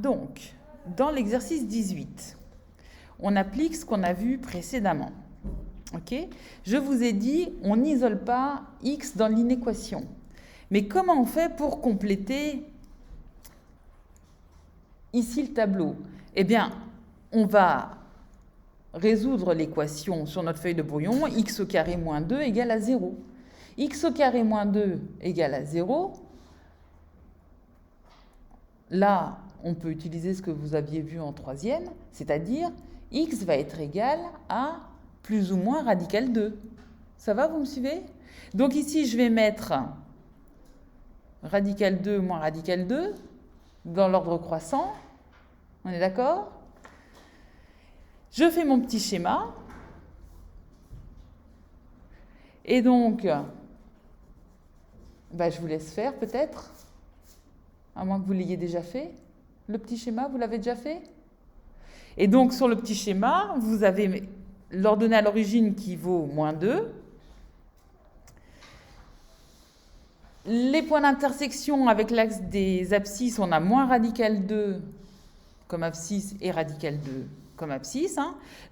Donc, dans l'exercice 18, on applique ce qu'on a vu précédemment. Ok ? Je vous ai dit, on n'isole pas x dans l'inéquation. Mais comment on fait pour compléter ici le tableau? Eh bien, on va résoudre l'équation sur notre feuille de brouillon, x au carré moins 2 égale à 0. X au carré moins 2 égale à 0. Là, on peut utiliser ce que vous aviez vu en troisième, c'est-à-dire x va être égal à plus ou moins radical 2. Ça va, vous me suivez? Donc ici, je vais mettre radical 2 moins radical 2 dans l'ordre croissant. On est d'accord? Je fais mon petit schéma. Et donc, je vous laisse faire peut-être, à moins que vous l'ayez déjà fait. Le petit schéma, vous l'avez déjà fait? Et donc, sur le petit schéma, vous avez l'ordonnée à l'origine qui vaut moins 2. Les points d'intersection avec l'axe des abscisses, on a moins radical 2 comme abscisse et radical 2 comme abscisse.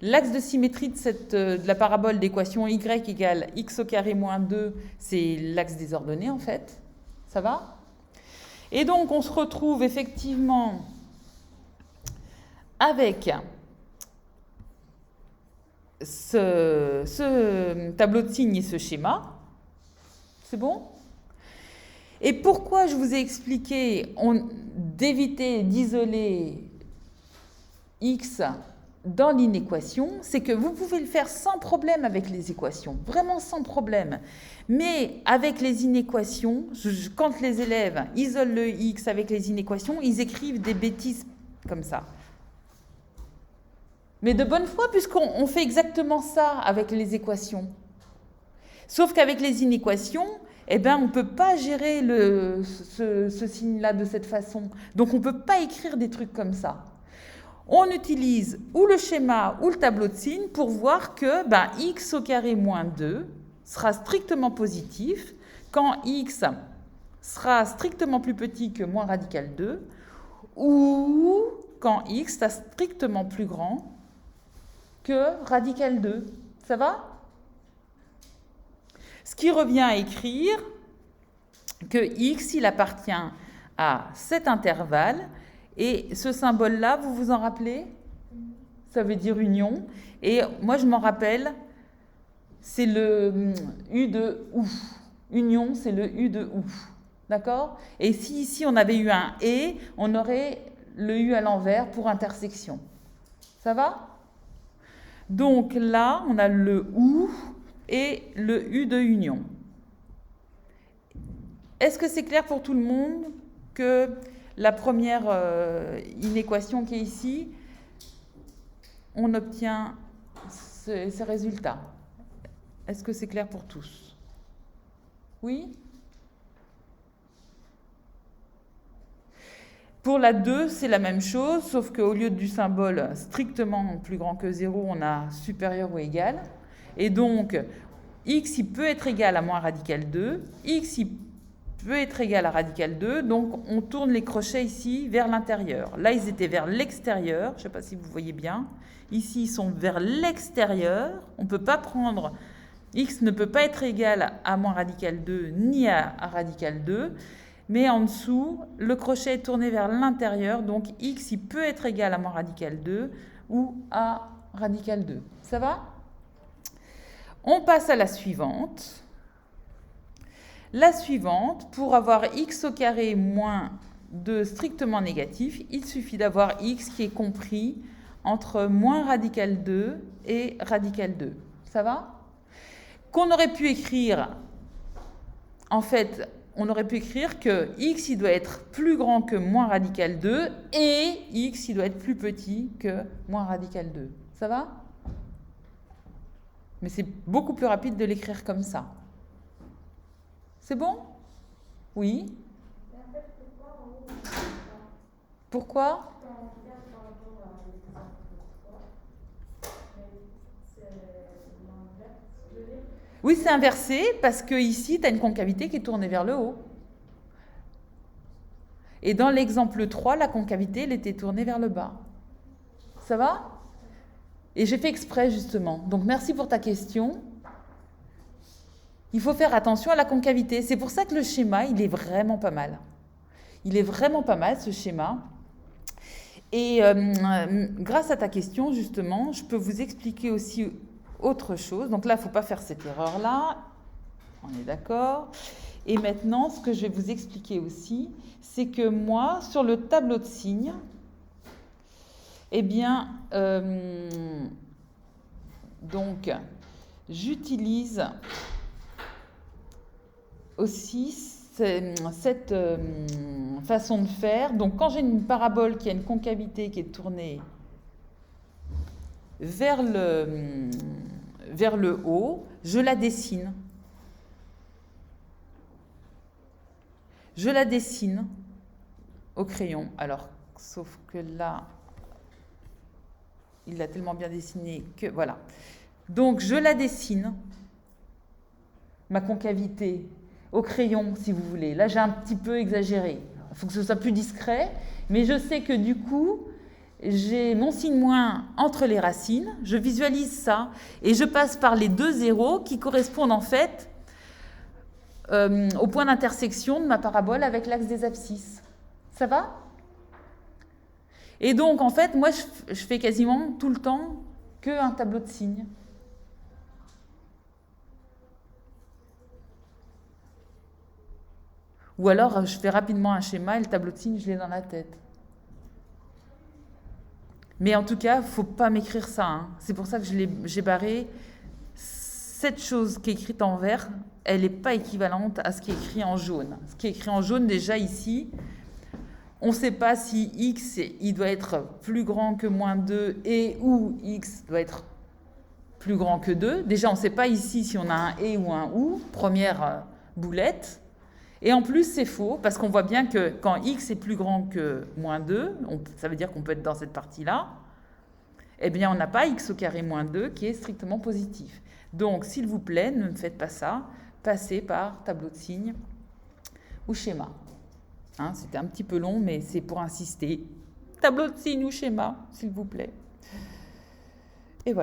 L'axe de symétrie de la parabole d'équation y égale x au carré moins 2, c'est l'axe des ordonnées en fait. Ça va? Et donc, on se retrouve effectivement avec ce tableau de signes et ce schéma. C'est bon? Et pourquoi je vous ai expliqué d'éviter d'isoler x dans l'inéquation, c'est que vous pouvez le faire sans problème avec les équations, vraiment sans problème. Mais avec les inéquations, quand les élèves isolent le x avec les inéquations, ils écrivent des bêtises comme ça. Mais de bonne foi, puisqu'on fait exactement ça avec les équations. Sauf qu'avec les inéquations, on ne peut pas gérer ce signe-là de cette façon. Donc, on ne peut pas écrire des trucs comme ça. On utilise ou le schéma ou le tableau de signes pour voir que x au carré moins 2 sera strictement positif quand x sera strictement plus petit que moins radical 2 ou quand x sera strictement plus grand que radical 2. Ça va ? Ce qui revient à écrire que x, il appartient à cet intervalle. Et ce symbole-là, vous vous en rappelez? Ça veut dire union. Et moi, je m'en rappelle, c'est le U de OU. Union, c'est le U de OU. D'accord? Et si ici, on avait eu un et, on aurait le U à l'envers pour intersection. Ça va? Donc là, on a le OU et le U de union. Est-ce que c'est clair pour tout le monde que la première inéquation qui est ici, on obtient ces résultats? Est-ce que c'est clair pour tous? Oui? Pour la 2, c'est la même chose, sauf qu'au lieu du symbole strictement plus grand que 0, on a supérieur ou égal. Et donc, x, il peut être égal à moins radical 2, x, il peut être égal à radical 2, donc on tourne les crochets ici vers l'intérieur. Là, ils étaient vers l'extérieur, je ne sais pas si vous voyez bien. Ici, ils sont vers l'extérieur. On ne peut pas prendre... x ne peut pas être égal à moins radical 2 ni à radical 2, mais en dessous, le crochet est tourné vers l'intérieur, donc x, il peut être égal à moins radical 2 ou à radical 2. Ça va? On passe à la suivante. La suivante, pour avoir x au carré moins 2 strictement négatif, il suffit d'avoir x qui est compris entre moins radical 2 et radical 2. Ça va? Qu'on aurait pu écrire, en fait, on aurait pu écrire que x il doit être plus grand que moins radical 2 et x il doit être plus petit que moins radical 2. Ça va? Mais c'est beaucoup plus rapide de l'écrire comme ça. C'est bon? Oui? Pourquoi? Oui, c'est inversé parce que ici, tu as une concavité qui est tournée vers le haut. Et dans l'exemple 3, la concavité, elle était tournée vers le bas. Ça va? Et j'ai fait exprès, justement. Donc, merci pour ta question. Il faut faire attention à la concavité. C'est pour ça que le schéma, il est vraiment pas mal. Il est vraiment pas mal, ce schéma. Et grâce à ta question, justement, je peux vous expliquer aussi autre chose. Donc là, il ne faut pas faire cette erreur-là. On est d'accord. Et maintenant, ce que je vais vous expliquer aussi, c'est que moi, sur le tableau de signes, eh bien, donc, j'utilise aussi cette façon de faire. Donc, quand j'ai une parabole qui a une concavité qui est tournée vers le haut, je la dessine. Je la dessine au crayon. Alors, sauf que là, il l'a tellement bien dessiné que voilà. Donc, je la dessine, ma concavité, au crayon, si vous voulez. Là, j'ai un petit peu exagéré. Il faut que ce soit plus discret. Mais je sais que du coup, j'ai mon signe moins entre les racines. Je visualise ça. Et je passe par les deux zéros qui correspondent en fait au point d'intersection de ma parabole avec l'axe des abscisses. Ça va? Et donc, en fait, moi, je fais quasiment tout le temps qu'un tableau de signes. Ou alors, je fais rapidement un schéma et le tableau de signes, je l'ai dans la tête. Mais en tout cas, il ne faut pas m'écrire ça. Hein. C'est pour ça que j'ai barré. Cette chose qui est écrite en vert, elle n'est pas équivalente à ce qui est écrit en jaune. Ce qui est écrit en jaune, déjà ici, on ne sait pas si x, il doit être plus grand que moins 2 et ou x doit être plus grand que 2. Déjà, on ne sait pas ici si on a un et ou un ou, première boulette. Et en plus, c'est faux, parce qu'on voit bien que quand x est plus grand que moins 2, ça veut dire qu'on peut être dans cette partie-là, eh bien, on n'a pas x au carré moins 2 qui est strictement positif. Donc, s'il vous plaît, ne me faites pas ça, passez par tableau de signes ou schéma. Hein, c'était un petit peu long, mais c'est pour insister. Tableau de signes ou schéma, s'il vous plaît.